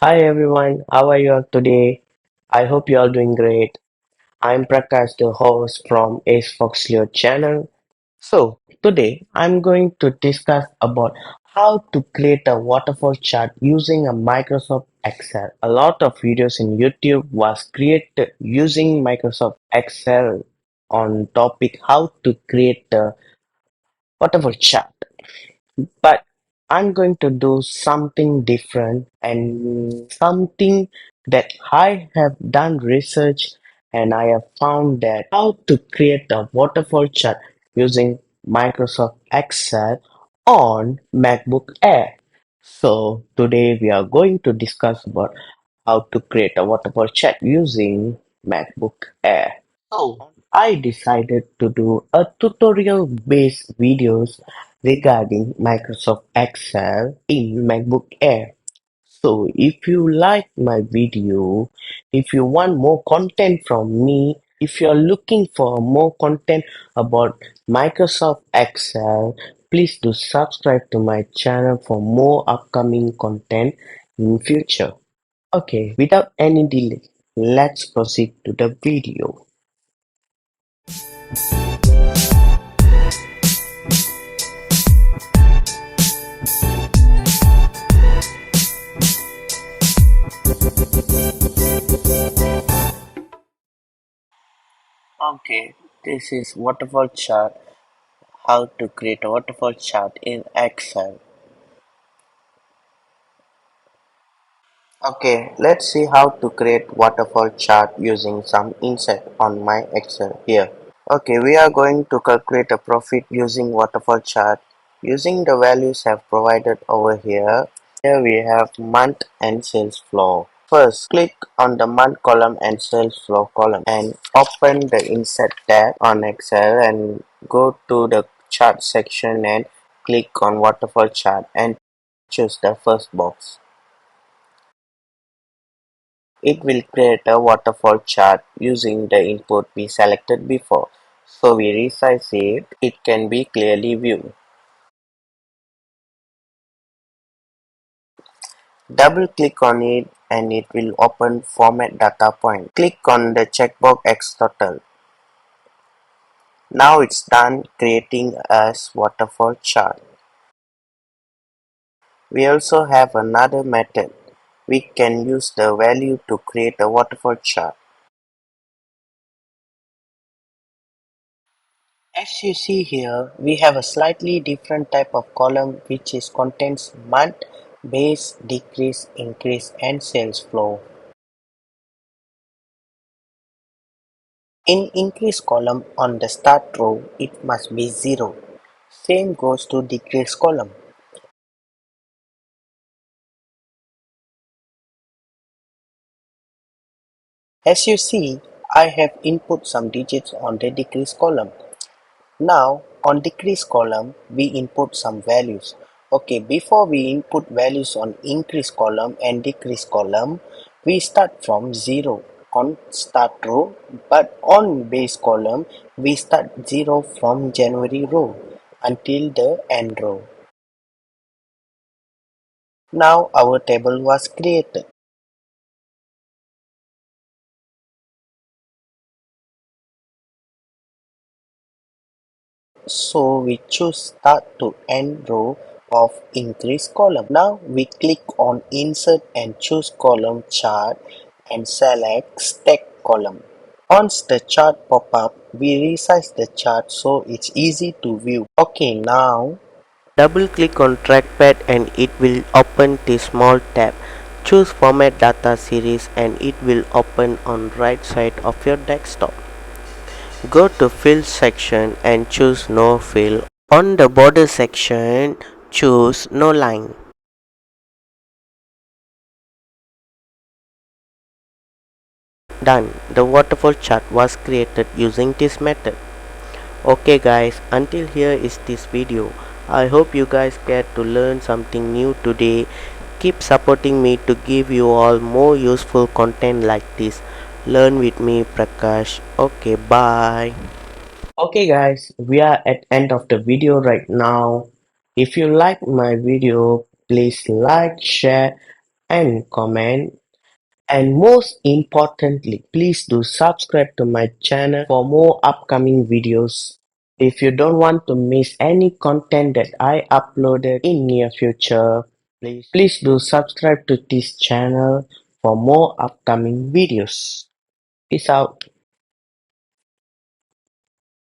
Hi everyone, how are you all today? I hope you all doing great. I'm Prakash, the host from AceFoxLeo channel. So today I'm going to discuss about how to create a waterfall chart using a Microsoft Excel. A lot of videos in YouTube was created using Microsoft Excel on topic how to create a waterfall chart. But I'm going to do something different and something that I have done research and I have found that how to create a waterfall chart using Microsoft Excel on MacBook Air. So today we are going to discuss about how to create a waterfall chart using MacBook Air. So I decided to do a tutorial based videos regarding Microsoft Excel in MacBook Air. So if you like my video, if you want more content from me, if you're looking for more content about Microsoft Excel, please do subscribe to my channel for more upcoming content in future. Okay, without any delay, let's proceed to the video. Okay, this is waterfall chart. How to create a waterfall chart in Excel. Okay, let's see how to create waterfall chart using some inset on my Excel here. Okay, we are going to calculate a profit using waterfall chart using the values have provided over here. Here we have month and sales flow. First, click on the month column and sales flow column and open the insert tab on Excel and go to the chart section and click on waterfall chart and choose the first box. It will create a waterfall chart using the input we selected before. So we resize it, it can be clearly viewed. Double click on it and it will open Format Data Point. Click on the checkbox X Total. Now it's done creating as waterfall chart. We also have another method. We can use the value to create a waterfall chart. As you see here, we have a slightly different type of column which is contains month, base, decrease, increase and sales flow. In increase column on the start row, it must be 0. Same goes to decrease column. As you see, I have input some digits on the decrease column. Now on decrease column, we input some values. Okay, before we input values on increase column and decrease column, we start from 0 on start row, but on base column, we start 0 from January row until the end row. Now our table was created. So we choose start to end row of increase column. Now we click on insert and choose column chart and select stack column. Once the chart pop up, we resize the chart so it's easy to view. Okay, now double click on trackpad and it will open the small tab. Choose format data series and it will open on right side of your desktop. Go to fill section and choose no fill. On the border section, choose no line. Done. The waterfall chart was created using this method. Okay guys, until here is this video. I hope you guys get to learn something new today. Keep supporting me to give you all more useful content like this. Learn with me, Prakash. Okay, bye. Okay guys, we are at end of the video right now. If you like my video, please like, share and comment. And most importantly, please do subscribe to my channel for more upcoming videos. If you don't want to miss any content that I uploaded in near future, please do subscribe to this channel for more upcoming videos. Peace out.